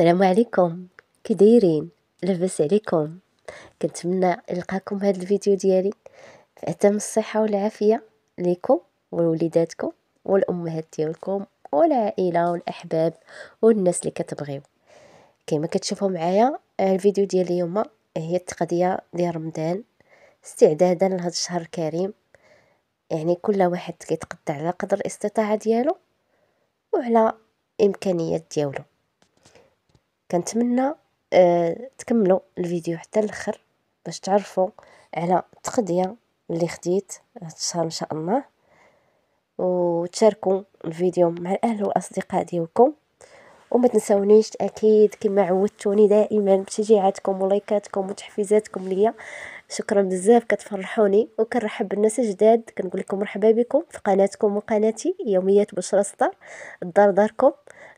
السلام عليكم، كي دايرين؟ لاباس عليكم؟ كنتمنى نلقاكم هذا الفيديو ديالي في اتم الصحه والعافيه ليكم ووليداتكم والامهات ديالكم والعائله والاحباب والناس اللي كتبغيو. كما كتشوفوا معايا الفيديو ديال اليوم هي التقضيه ديال رمضان استعدادا لهذا الشهر الكريم. يعني كل واحد كيتقدى على قدر الاستطاعه ديالو وعلى امكانيات ديالو. كنتمنى تكملوا الفيديو حتى الاخر باش تعرفوا على التقضيه اللي خديت هاد الشهر ان شاء الله، وتشاركوا الفيديو مع الاهل والاصدقاء ديالكم. وما تنسونيش اكيد كما عودتوني دائما بتشجيعاتكم ولايكاتكم وتحفيزاتكم ليا. شكرا بزاف، كتفرحوني. وكنرحب بالناس الجداد، كنقول لكم مرحبا بكم في قناتكم وقناتي يوميات بشرى ستار. الدار داركم،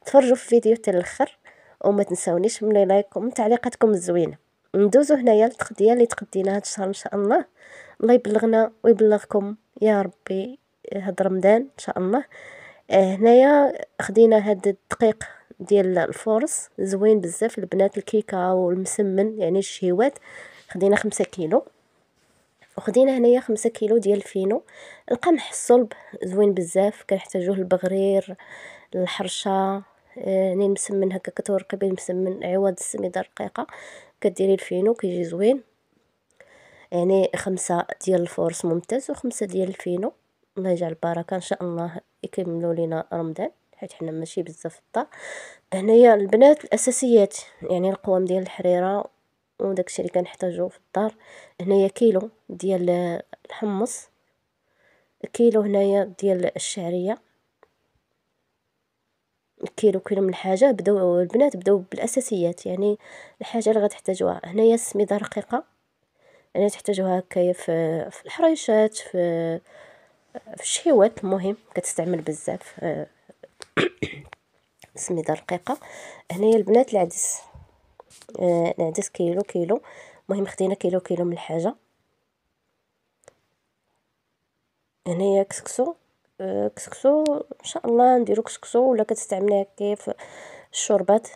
تفرجوا في الفيديو حتى الاخر وما تنسونيش من لايك ومن تعليقاتكم الزوينه. ندوزو هنايا التقضيه اللي تقدينا هاد الشهر ان شاء الله. الله يبلغنا ويبلغكم يا ربي هاد رمضان ان شاء الله. هنايا خدينا هاد الدقيق ديال الفورس زوين بزاف، البنات الكيكه والمسمن يعني الشهيوات. خدينا 5 كيلو، وخدينا هنايا 5 كيلو ديال الفينو. القمح الصلب زوين بزاف، كنحتاجوه البغرير، الحرشه. يعني مسمن هكا كتورقي به المسمن عوض السميده الرقيقه، كديري الفينو كيجي زوين. يعني 5 ديال الفورس ممتاز و5 ديال الفينو. الله يجعل البركه ان شاء الله يكملوا لينا رمضان، حيت حنا ماشي بزاف في الدار. هنايا البنات الاساسيات يعني القوام ديال الحريره وداكشي اللي كنحتاجو في الدار. هنايا كيلو ديال الحمص، كيلو هنايا ديال الشعريه، كيلو من الحاجه. بداو البنات بداو بالاساسيات، يعني الحاجه اللي غتحتاجوها. هنايا السميده رقيقه، يعني تحتاجوها هكايا في الحريشات، في الشهيوات. المهم كتستعمل بزاف السميده رقيقه. هنايا البنات العدس، العدس كيلو. المهم خدينا كيلو من الحاجه. هنايا كسكسو، كسكسو ان شاء الله نديرو كسكسو، ولا كتستعمليها كيف الشوربات.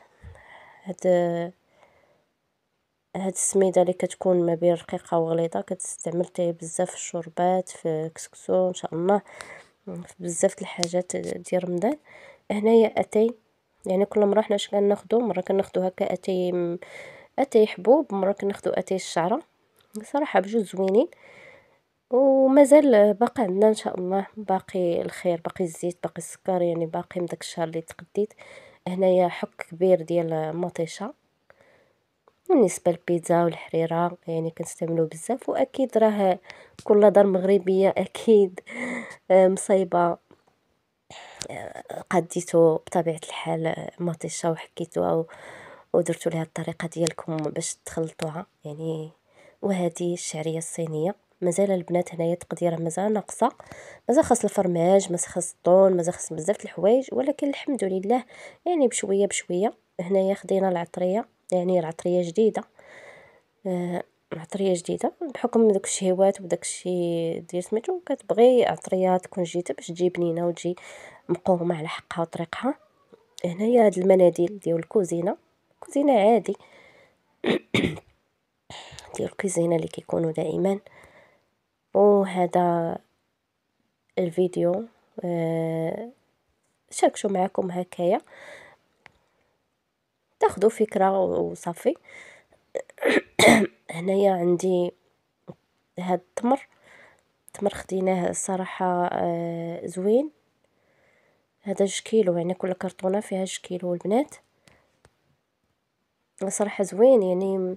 هاد السميده اللي كتكون ما بين رقيقه وغليظه كتستعمل حتى بزاف في الشوربات، في كسكسو ان شاء الله، في بزاف د الحاجات ديال رمضان. هنايا اتاي، يعني كل مره حنا اش كناخدو، مره كناخدو هكا اتاي حبوب، مره كناخدو اتاي الشعره. صراحه بجوج زوينين. ومازال باقي عندنا ان شاء الله، باقي الخير، باقي الزيت، باقي السكر، يعني باقي من داك الشهر اللي تقديت. هنايا حك كبير ديال مطيشه. بالنسبه للبيتزا والحريره يعني كنستعملو بزاف، واكيد راه كل دار مغربيه اكيد مصايبه قديتو بطبيعه الحال مطيشه وحكيتوها ودرتو ليها الطريقه ديالكم باش تخلطوها يعني. وهذه الشعريه الصينيه. مازال البنات هنايا التقديره مازال ناقصه، مازال خاص الفرماج، مازال خاص الطون، مازال خاص بزاف د الحوايج، ولكن الحمد لله يعني بشويه بشويه. هنايا خدينا العطريه، يعني العطريه جديده، عطريه جديده بحكم داك الشهوات وداك الشيء ديال سميتو. كتبغي عطريه تكون جديده باش تجي بنينه وتجي مقومه على حقها وطريقها. هنايا هاد المناديل ديال الكوزينه، كوزينه عادي ديال الكوزينه اللي كيكونوا دائما. وهذا الفيديو شاركشو معكم هكايا تاخدوا فكره وصافي. هنايا عندي هاد التمر خديناه الصراحه زوين. هذا 2 كيلو، يعني كل كرتونه فيها 2 كيلو البنات. صراحه زوين، يعني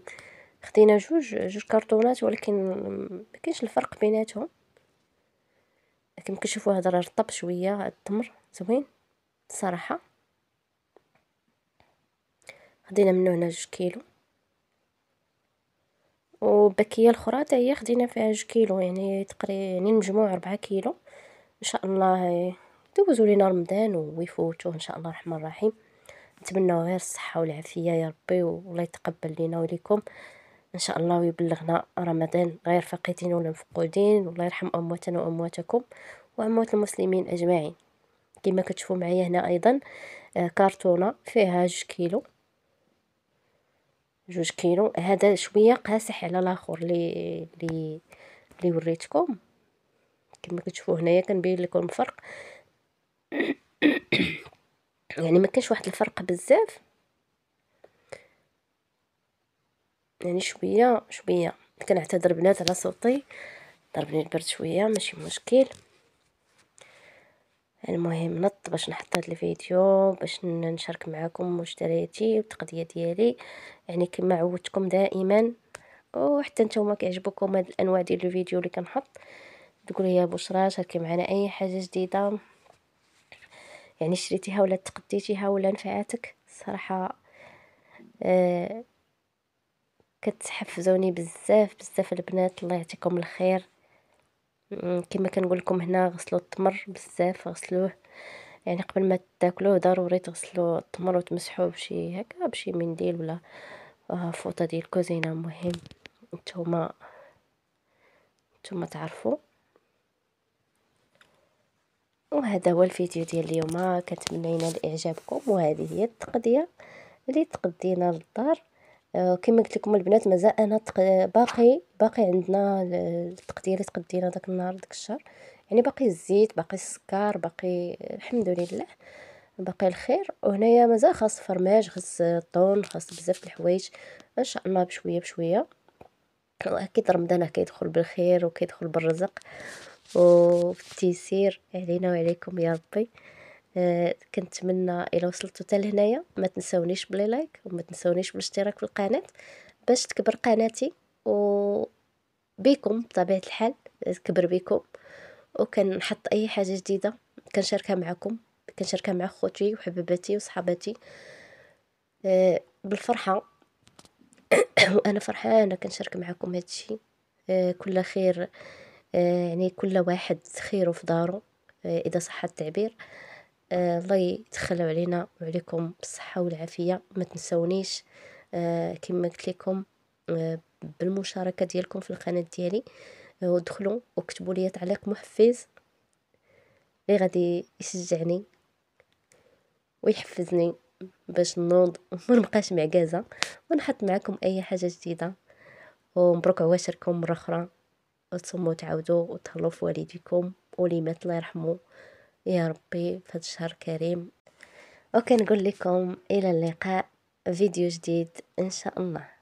خدينا جوج كرتونات، ولكن ما كاينش الفرق بيناتهم. كما كتشوفوا هذا راه رطب شويه، التمر زوين الصراحه. خدينا منه هنا 2 كيلو، وباكيه الاخرى حتى هي خدينا فيها 2 كيلو، يعني تقريبا يعني المجموع 4 كيلو. ان شاء الله يدوزوا لينا رمضان ويفوتوه ان شاء الله الرحمن الرحيم. نتمنى غير الصحه والعافيه يا ربي، والله يتقبل لينا وليكم ان شاء الله، ويبلغنا رمضان غير فقيدين ولا مفقودين. والله يرحم امواتنا وامواتكم واموات المسلمين اجمعين. كما كتشوفوا معايا هنا ايضا كرتونه فيها 2 كيلو. 2 كيلو. هذا شويه قاسح على الاخر اللي وريتكم. كما كتشوفوا هنايا كنبين لكم الفرق. يعني ما كانش واحد الفرق بزاف، يعني شويه شويه. كنعتذر بنات على صوتي، ضربني البرد شويه، ماشي مشكل. المهم نط باش نحط هذا الفيديو باش نشارك معكم مشترياتي والتقضيه ديالي، يعني كما عودتكم دائما. وحتى نتوما كيعجبكم هاد الانواع ديال الفيديو اللي كنحط، تقولوا يا بشرى شاركي معنا اي حاجه جديده، يعني شريتيها ولا تقديتيها ولا نفعاتك. صراحه كتحفزوني بزاف بزاف البنات، الله يعطيكم الخير. كما كنقول لكم هنا، غسلوا التمر بزاف، غسلوه يعني قبل ما تاكلوه ضروري تغسلوا التمر وتمسحوه بشي هكا بشي منديل ولا فوطه ديال الكوزينه. مهم نتوما تعرفوا. وهذا هو الفيديو ديال اليوم، كنتمنى ينال اعجابكم. وهذه هي التقضيه اللي تقدينا للدار. كما قلت لكم البنات، مازال انا باقي عندنا التقديه اللي تقدينا داك النهار داك الشهر، يعني باقي الزيت، باقي السكر، باقي الحمد لله باقي الخير. وهنايا مازال خاص فرماج، خاص الطون، خاص بزاف د الحوايج، ان شاء الله بشويه بشويه. واكيد رمضان كيدخل بالخير وكيدخل بالرزق والتيسير علينا وعليكم يا ربي. كنتمنى الى وصلتوا حتى لهنايا ما تنسونيش بلي لايك، وما تنسونيش بالاشتراك في القناه باش تكبر قناتي، وبيكم بطبيعه الحال تكبر بيكم. وكنحط اي حاجه جديده كنشاركها معكم، كنشاركها مع خوتي وحباباتي وصحاباتي بالفرحه. وانا فرحانه كنشارك معكم هادشي. كل خير، يعني كل واحد خيره في داره، اذا صح التعبير. الله يتخلوا علينا وعليكم بالصحه والعافيه. ما تنسونيش كما قلت لكم بالمشاركه ديالكم في القناه ديالي. ودخلوا وكتبوا لي تعليق محفز اللي غادي يشجعني ويحفزني باش نوض وما نبقاش معكازه، ونحط معكم اي حاجه جديده. ومبروك عواشركم مره اخرى، وتصوموا تعاودوا وتهلاو في والديكم وليمات الله يرحمه يا ربي في هذا الشهر الكريم. وكنقول لكم الى اللقاء، فيديو جديد ان شاء الله.